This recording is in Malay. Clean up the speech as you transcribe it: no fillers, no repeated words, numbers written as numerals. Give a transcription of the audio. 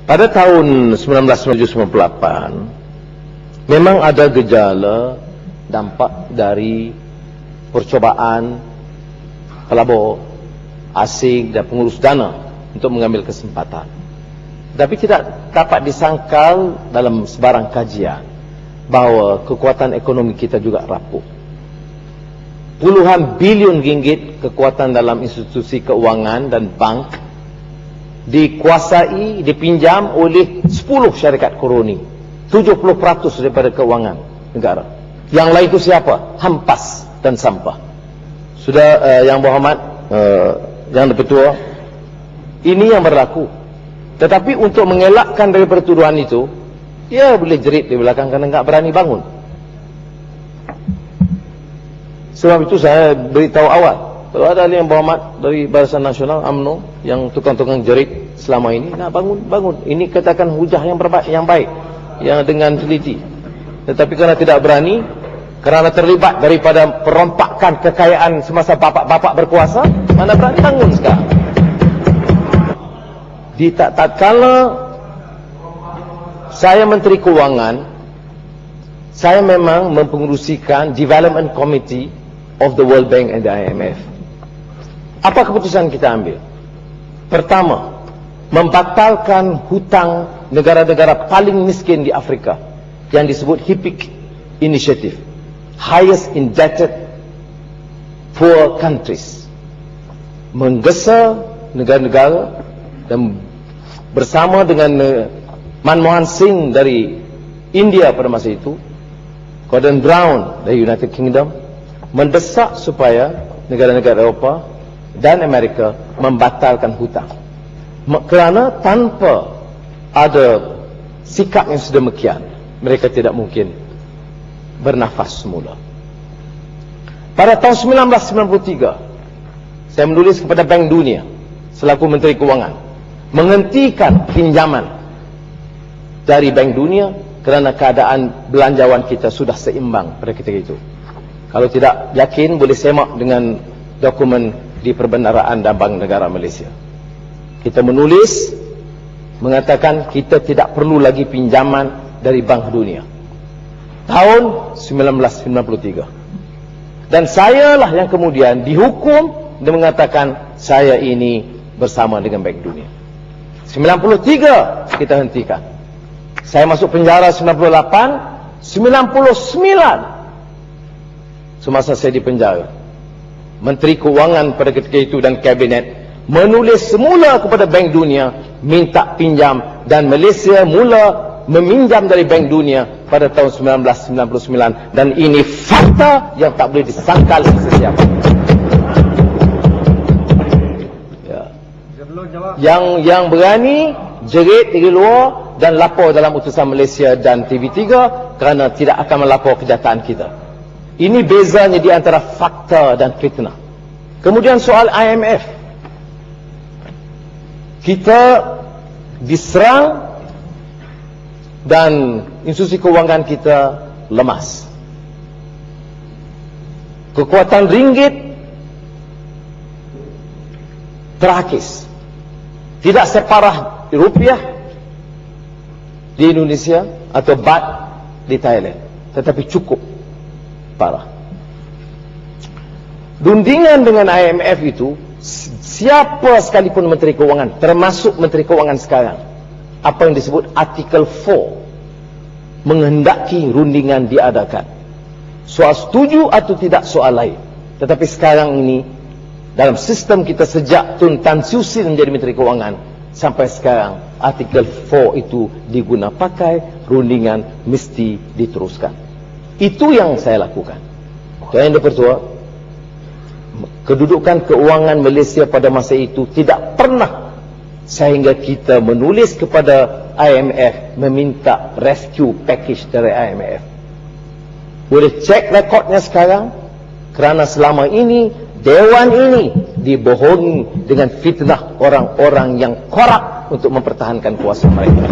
Pada tahun 1998 memang ada gejala dampak dari percobaan pelabur asing dan pengurus dana untuk mengambil kesempatan. Tapi tidak dapat disangkal dalam sebarang kajian bahawa kekuatan ekonomi kita juga rapuh. Puluhan bilion ringgit kekuatan dalam institusi keuangan dan bank dikuasai, dipinjam oleh 10 syarikat koroni, 70% daripada keuangan negara. Yang lain itu siapa? Hampas dan sampah. Sudah yang berhormat, yang bertua, ini yang berlaku. Tetapi untuk mengelakkan daripada tuduhan itu, dia boleh jerit di belakang kerana enggak berani bangun. Sebab itu saya beritahu awal, kalau ada yang berhormat dari Barisan Nasional UMNO yang tukang-tukang jerit selama ini, nak bangun. Ini katakan hujah yang baik, yang dengan teliti. Tetapi kerana tidak berani, kerana terlibat daripada perompakan kekayaan semasa bapak-bapak berkuasa, mana berani bangun sekarang. Di tatkala saya Menteri Keuangan, saya memang mempengerusikan Development Committee of the World Bank and the IMF. Apa keputusan kita ambil? Pertama, membatalkan hutang negara-negara paling miskin di Afrika yang disebut HIPC Initiative, Highest Indebted Poor Countries. Menggesa negara-negara dan bersama dengan Manmohan Singh dari India pada masa itu, Gordon Brown dari United Kingdom, mendesak supaya negara-negara Eropah dan Amerika membatalkan hutang. Kerana tanpa ada sikap yang sedemikian, mereka tidak mungkin bernafas semula. Pada tahun 1993, saya menulis kepada Bank Dunia selaku Menteri Keuangan, menghentikan pinjaman dari Bank Dunia kerana keadaan belanjawan kita sudah seimbang pada ketika itu. Kalau tidak yakin, boleh semak dengan dokumen di Perbendaraan dan Bank Negara Malaysia. Kita menulis mengatakan kita tidak perlu lagi pinjaman dari Bank Dunia tahun 1993. Dan sayalah yang kemudian dihukum dan mengatakan saya ini bersama dengan Bank Dunia. 93 kita hentikan. Saya masuk penjara 98, 99 semasa saya di penjara. Menteri Keuangan pada ketika itu dan Kabinet menulis semula kepada Bank Dunia minta pinjam, dan Malaysia mula meminjam dari Bank Dunia pada tahun 1999, dan ini fakta yang tak boleh disangkal sesiapa. Yang berani jerit dari luar dan lapor dalam utusan Malaysia dan TV3 kerana tidak akan melapor kejahatan kita. Ini bezanya di antara fakta dan fitnah. Kemudian soal IMF, kita diserang dan institusi keuangan kita lemas. Kekuatan ringgit terakis. Tidak separah rupiah di Indonesia atau baht di Thailand, tetapi cukup parah. Rundingan dengan IMF itu, siapa sekalipun Menteri Keuangan, termasuk Menteri Keuangan sekarang, apa yang disebut Artikel 4, menghendaki rundingan diadakan. Soal setuju atau tidak soal lain. Tetapi sekarang ini, dalam sistem kita sejak Tun Tan Siew Sin menjadi Menteri Keuangan sampai sekarang, Artikel 4 itu diguna pakai, rundingan mesti diteruskan. Itu yang saya lakukan. Tuan Yang Dipertua, kedudukan keuangan Malaysia pada masa itu tidak pernah sehingga kita menulis kepada IMF meminta rescue package dari IMF. Boleh cek rekodnya sekarang, kerana selama ini Dewan ini dibohongi dengan fitnah orang-orang yang korup untuk mempertahankan kuasa mereka.